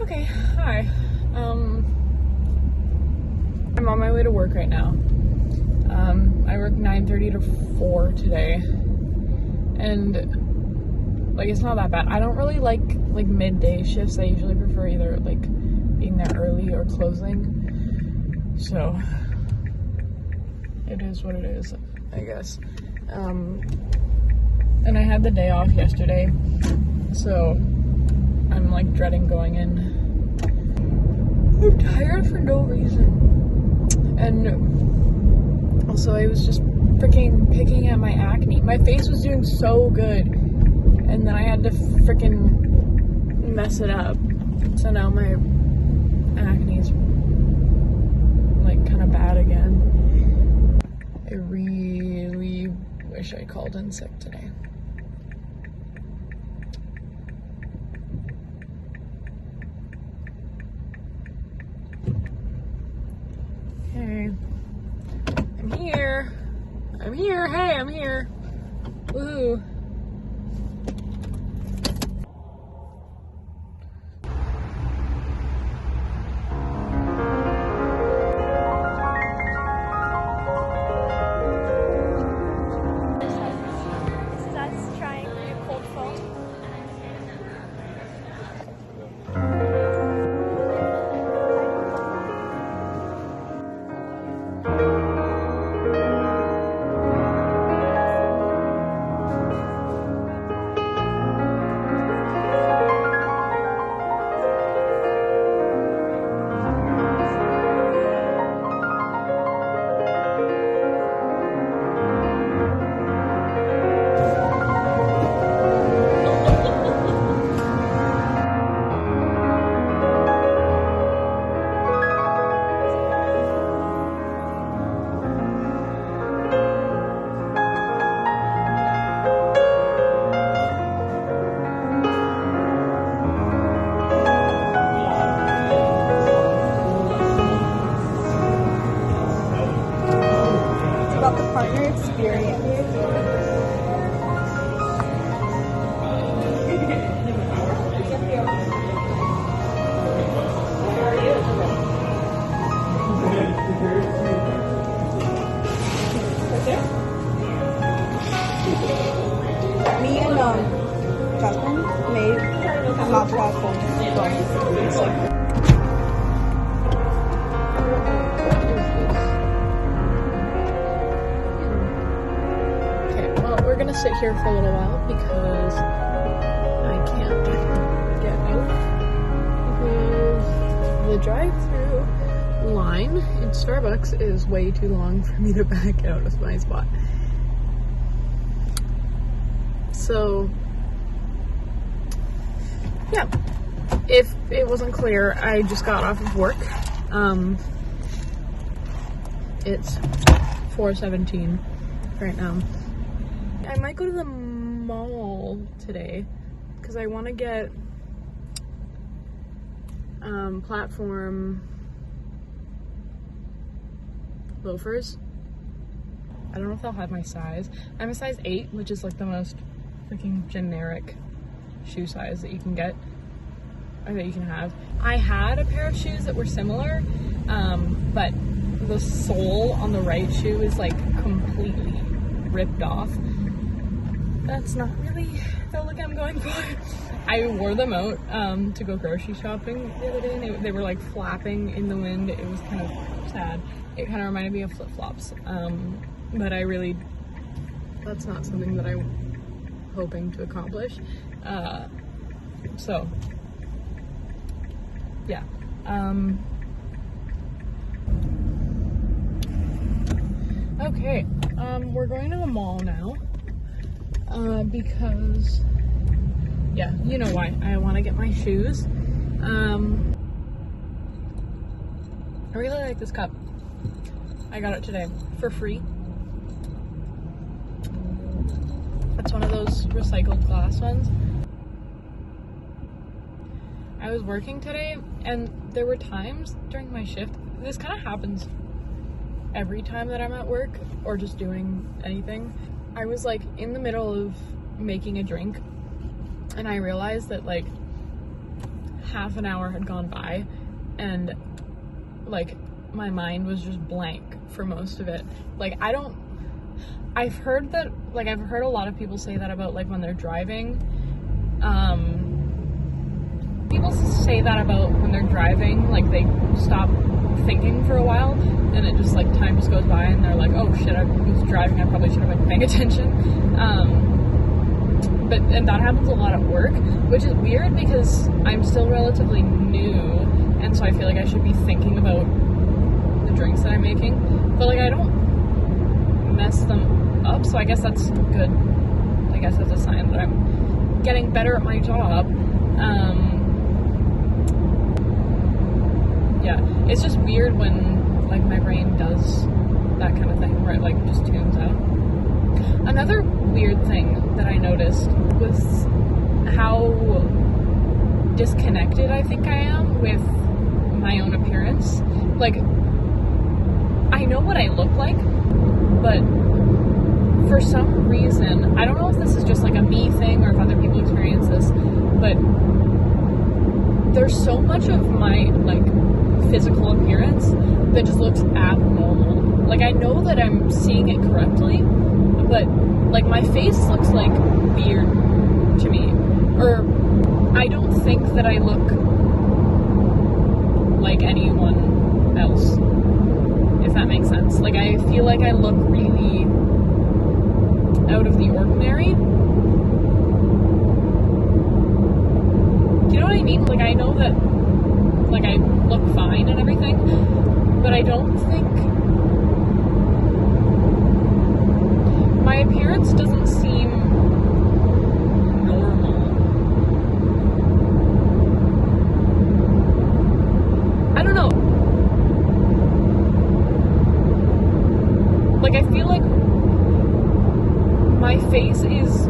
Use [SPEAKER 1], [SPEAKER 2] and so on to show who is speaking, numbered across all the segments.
[SPEAKER 1] Okay, hi. I'm on my way to work right now. I work 9:30 to 4 today, and like it's not that bad. I don't really like midday shifts. I usually prefer either like being there early or closing. So it is what it is, I guess. And I had the day off yesterday, so I'm like dreading going in. I'm tired for no reason. And also I was just freaking picking at my acne. My face was doing so good, and then I had to freaking mess it up. So now my acne's like kind of bad again. I really wish I called in sick today. Okay, I'm here. Hey, I'm here. Woohoo.
[SPEAKER 2] This is us trying new cold foam. About the partner experience. Me and Justin made a hot dog phone.
[SPEAKER 1] We're gonna sit here for a little while because I can't get out because the drive-through line in Starbucks is way too long for me to back out of my spot. So yeah, if it wasn't clear, I just got off of work. It's 4:17 right now. I might go to the mall today because I want to get platform loafers. I don't know if they'll have my size. I'm a size 8, which is like the most freaking generic shoe size that you can get or that you can have. I had a pair of shoes that were similar, but the sole on the right shoe is like completely ripped off. That's not really the look I'm going for. I wore them out to go grocery shopping the other day, and they were like flapping in the wind. It was kind of sad. It kind of reminded me of flip-flops, but that's not something that I'm hoping to accomplish. So yeah. Okay, we're going to the mall now. Because, yeah, you know why. I want to get my shoes. I really like this cup. I got it today for free. It's one of those recycled glass ones. I was working today, and there were times during my shift, this kind of happens every time that I'm at work or just doing anything. I was like in the middle of making a drink, and I realized that like half an hour had gone by, and like my mind was just blank for most of it. Like I've heard a lot of people say that about like when they're driving. People say that about when they're driving, like they stop thinking for a while, and it just like time just goes by, and they're like, oh shit, I was driving, I probably should have been paying attention. And that happens a lot at work, which is weird because I'm still relatively new, and so I feel like I should be thinking about the drinks that I'm making, but like I don't mess them up, so I guess that's good. I guess that's a sign that I'm getting better at my job. Yeah, it's just weird when like my brain does that kind of thing where it like just tunes out. Another weird thing that I noticed was how disconnected I think I am with my own appearance. Like, I know what I look like, but for some reason, I don't know if this is just like a me thing or if other people experience this, but there's so much of my like physical appearance that just looks abnormal. Like I know that I'm seeing it correctly, but like my face looks like weird to me, or I don't think that I look like anyone else, if that makes sense. Like I feel like I look really out of the ordinary. Do you know what I mean? Like I know that like I look fine and everything, but I don't think my appearance doesn't seem normal. I don't know. Like I feel like my face is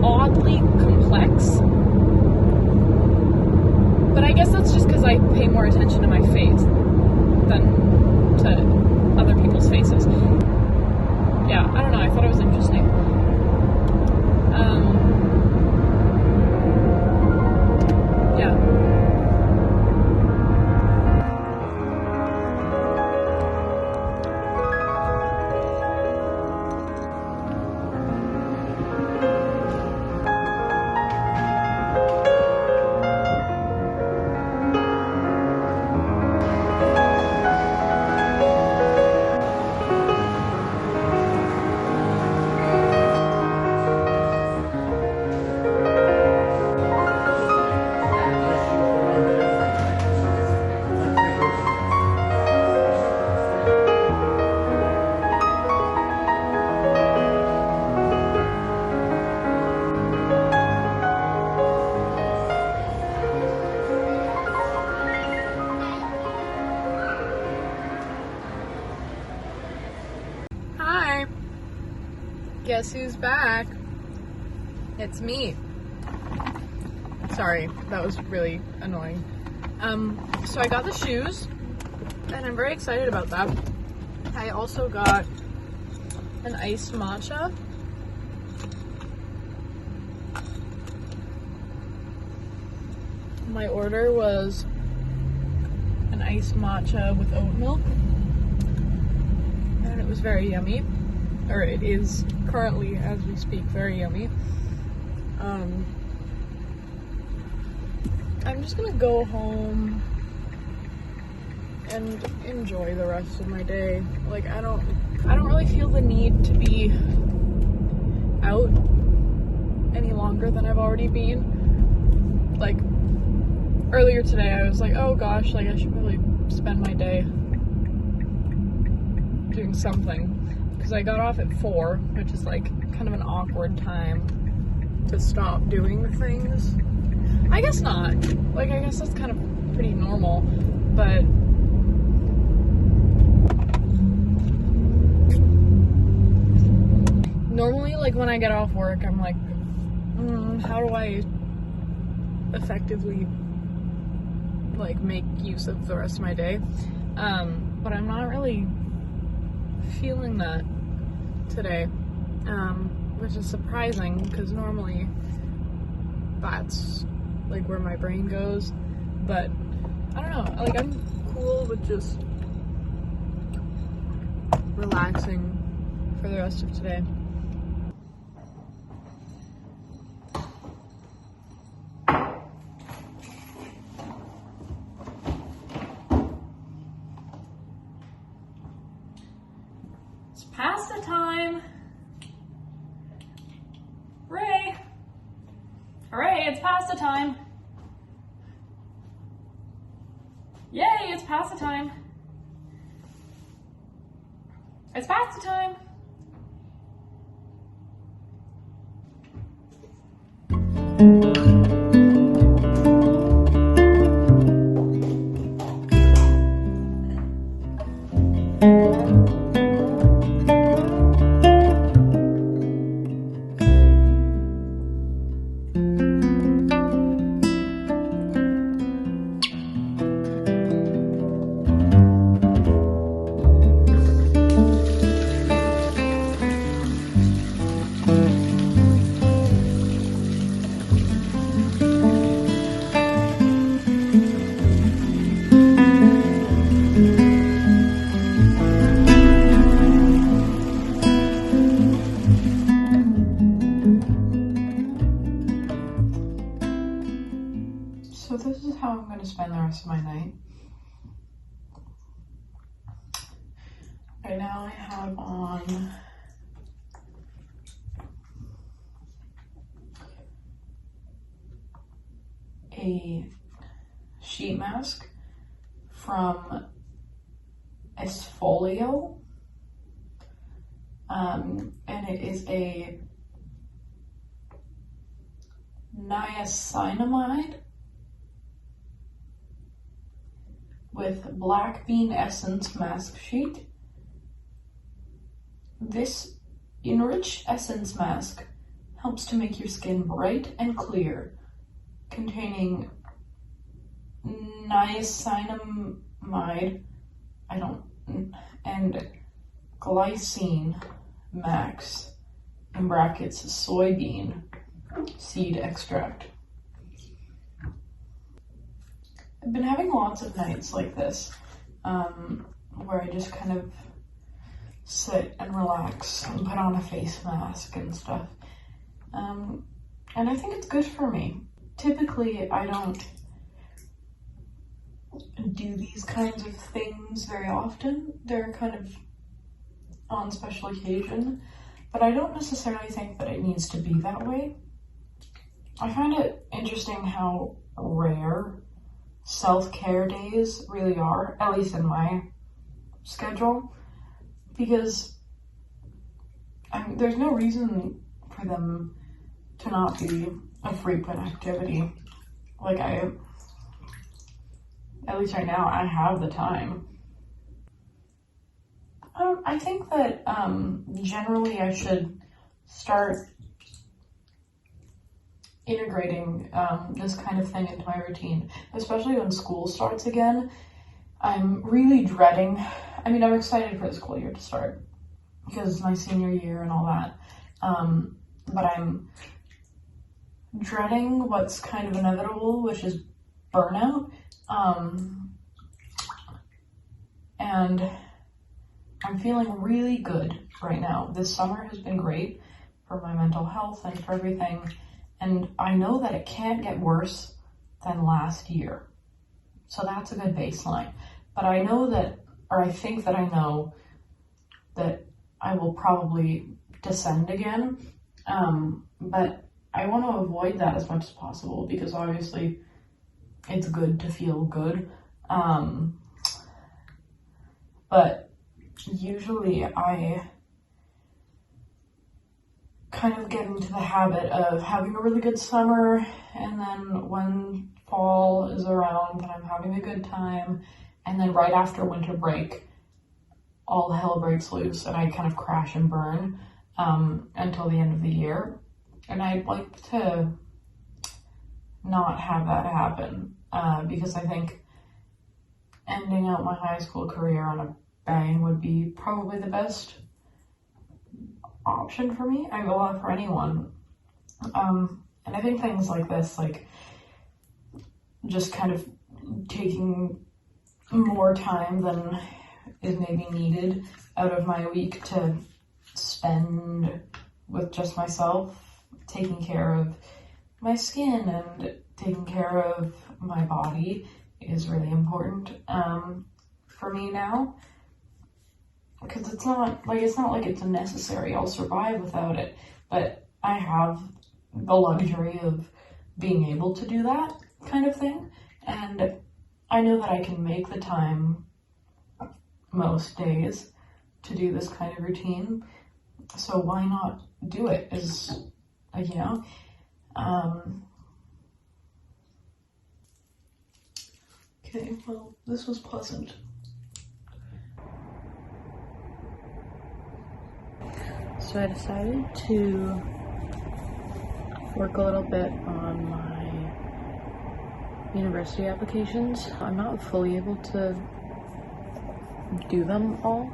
[SPEAKER 1] oddly complex. But I guess that's just because I pay more attention to my face than to other people's faces. Yeah, I don't know, I thought it was interesting. Yeah. Guess who's back? It's me. Sorry, that was really annoying. So I got the shoes, and I'm very excited about that. I also got an iced matcha. My order was an iced matcha with oat milk, and it was very yummy. Or it is currently, as we speak, very yummy. I'm just gonna go home and enjoy the rest of my day. Like I don't really feel the need to be out any longer than I've already been. Like earlier today I was like, oh gosh, like I should really spend my day doing something. Because I got off at 4, which is like kind of an awkward time to stop doing things. I guess not. Like I guess that's kind of pretty normal, but normally like when I get off work I'm like, how do I effectively like make use of the rest of my day? But I'm not really feeling that today, which is surprising because normally that's like where my brain goes. But I don't know, like I'm cool with just relaxing for the rest of today. It's pasta time. Ray. Hooray, it's pasta time. Yay, it's pasta time. It's pasta time. So this is how I'm going to spend the rest of my night. Right now I have on a sheet mask from fulero, and it is a niacinamide with black bean essence mask sheet. This enriched essence mask helps to make your skin bright and clear, containing niacinamide, and glycine max, in brackets, soybean seed extract. I've been having lots of nights like this, where I just kind of sit and relax and put on a face mask and stuff. And I think it's good for me. Typically, I don't do these kinds of things very often. They're kind of on special occasion, but I don't necessarily think that it needs to be that way. I find it interesting how rare self-care days really are, at least in my schedule, because there's no reason for them to not be a frequent activity. Like at least right now, I have the time. I think that generally I should start integrating this kind of thing into my routine, especially when school starts again. I'm really dreading, I'm excited for the school year to start because it's my senior year and all that, but I'm dreading what's kind of inevitable, which is burnout, and I'm feeling really good right now. This summer has been great for my mental health and for everything. And I know that it can't get worse than last year. So that's a good baseline. But I know that, or I think that I know that I will probably descend again. But I want to avoid that as much as possible because obviously it's good to feel good. But usually I kind of get into the habit of having a really good summer, and then when fall is around and I'm having a good time, and then right after winter break all hell breaks loose and I kind of crash and burn until the end of the year. And I'd like to not have that happen because I think ending out my high school career on a bang would be probably the best option for me. I will for anyone. And I think things like this, like just kind of taking more time than is maybe needed out of my week to spend with just myself, taking care of my skin and taking care of my body is really important for me now, because it's not like it's necessary. I'll survive without it, but I have the luxury of being able to do that kind of thing, and I know that I can make the time most days to do this kind of routine, so why not do it? Is, you know, okay, well, this was pleasant. So I decided to work a little bit on my university applications. I'm not fully able to do them all,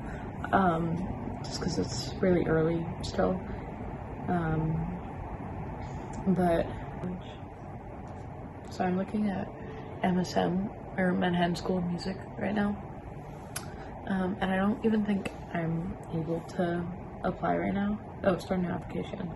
[SPEAKER 1] just because it's really early still, but so I'm looking at MSM, or Manhattan School of Music, right now, and I don't even think I'm able to apply right now. Oh, start an application.